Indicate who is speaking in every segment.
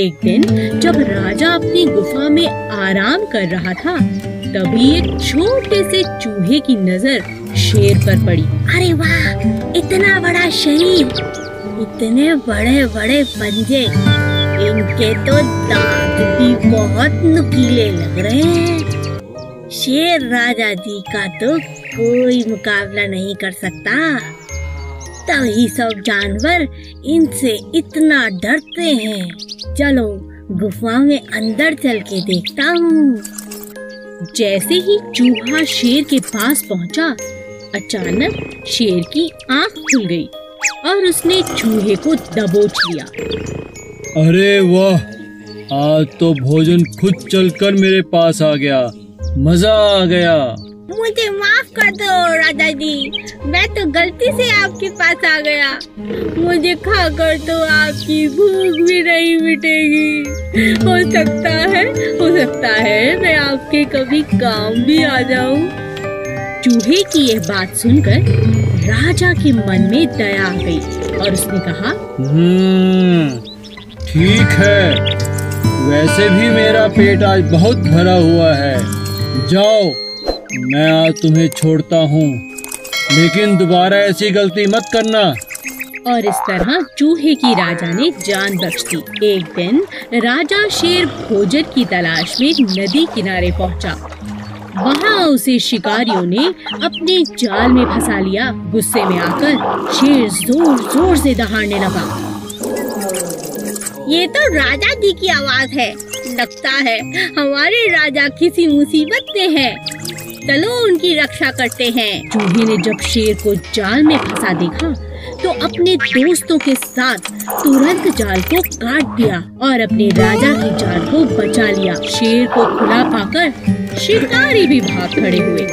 Speaker 1: एक दिन जब राजा अपनी गुफा में आराम कर रहा था, तभी एक छोटे से चूहे की नजर शेर पर पड़ी।
Speaker 2: अरे वाह, इतना बड़ा शरीर, इतने बड़े बड़े पंजे, इनके तो दांत भी बहुत नुकीले लग रहे हैं। शेर राजा जी का तो कोई मुकाबला नहीं कर सकता। तभी सब जानवर इनसे इतना डरते हैं। चलो गुफा में अंदर चल के देखता हूँ।
Speaker 1: जैसे ही चूहा शेर के पास पहुँचा, अचानक शेर की आंख खुल गई और उसने चूहे को दबोच लिया।
Speaker 3: अरे वाह, आज तो भोजन खुद चलकर मेरे पास आ गया, मजा आ गया।
Speaker 2: मुझे माफ कर दो राजा जी, मैं तो गलती से आपके पास आ गया। मुझे खाकर तो आपकी भूख भी नहीं मिटेगी। हो सकता है मैं आपके कभी काम भी आ जाऊं।
Speaker 1: चूहे की यह बात सुनकर राजा के मन में दया आ गई और उसने कहा,
Speaker 3: ठीक है, वैसे भी मेरा पेट आज बहुत भरा हुआ है। जाओ, मैं आज तुम्हें छोड़ता हूँ, लेकिन दोबारा ऐसी गलती मत करना।
Speaker 1: और इस तरह चूहे की राजा ने जान बख्श दी। एक दिन राजा शेर भोजन की तलाश में नदी किनारे पहुँचा। वहाँ उसे शिकारियों ने अपने जाल में फंसा लिया। गुस्से में आकर शेर जोर जोर से दहाड़ने लगा।
Speaker 2: ये तो राजा जी की आवाज है। लगता है हमारे राजा किसी मुसीबत में है। चलो उनकी रक्षा करते हैं।
Speaker 1: चूहे ने जब शेर को जाल में फंसा देखा तो अपने दोस्तों के साथ तुरंत जाल को काट दिया और अपने राजा की जान को बचा लिया। शेर को खुला पाकर शिकारी भी भाग खड़े हुए।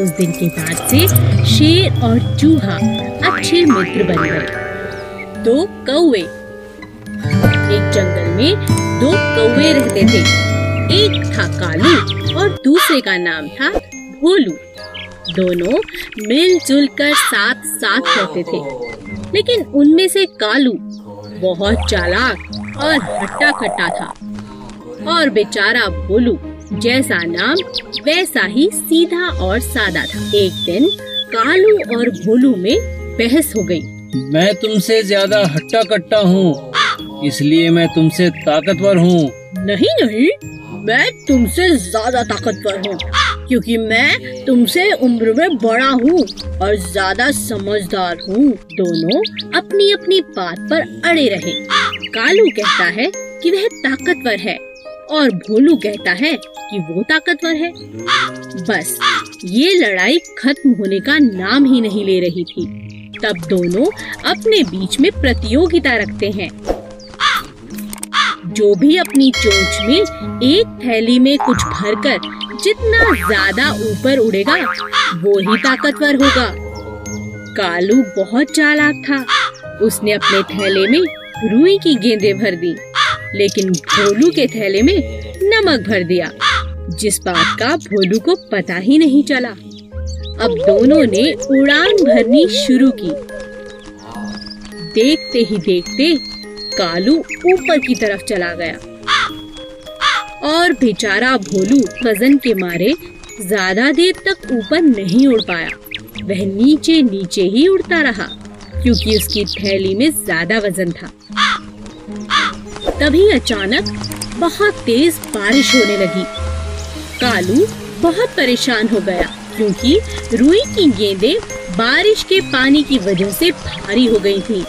Speaker 1: उस दिन के बाद से शेर और चूहा अच्छे मित्र बन गए। दो कौवे। एक जंगल में दो कौवे रहते थे। एक था कालू और दूसरे का नाम था भोलू। दोनों मिलजुल कर साथ साथ रहते थे, लेकिन उनमें से कालू बहुत चालाक और हट्टा कट्टा था और बेचारा भोलू जैसा नाम वैसा ही सीधा और सादा था। एक दिन कालू और भोलू में बहस हो गई।
Speaker 3: मैं तुमसे ज्यादा हट्टा कट्टा हूँ, इसलिए मैं तुमसे ताकतवर हूँ।
Speaker 2: नहीं, मैं तुमसे ज्यादा ताकतवर हूँ, क्योंकि मैं तुमसे उम्र में बड़ा हूँ और ज्यादा समझदार हूँ।
Speaker 1: दोनों अपनी अपनी बात पर अड़े रहे। कालू कहता है कि वह ताकतवर है और भोलू कहता है कि वो ताकतवर है। बस ये लड़ाई खत्म होने का नाम ही नहीं ले रही थी। तब दोनों अपने बीच में प्रतियोगिता रखते हैं। जो भी अपनी चोंच में एक थैली में कुछ भरकर जितना ज्यादा ऊपर उड़ेगा वो ही ताकतवर होगा। कालू बहुत चालाक था। उसने अपने थैले में रुई की गेंदें भर दी, लेकिन भोलू के थैले में नमक भर दिया, जिस बात का भोलू को पता ही नहीं चला। अब दोनों ने उड़ान भरनी शुरू की। देखते ही देखते कालू ऊपर की तरफ चला गया और बेचारा भोलू वजन के मारे ज्यादा देर तक ऊपर नहीं उड़ पाया। वह नीचे नीचे ही उड़ता रहा, क्योंकि उसकी थैली में ज्यादा वजन था। तभी अचानक बहुत तेज बारिश होने लगी। कालू बहुत परेशान हो गया, क्योंकि रुई की गेंदें बारिश के पानी की वजह से भारी हो गई थीं।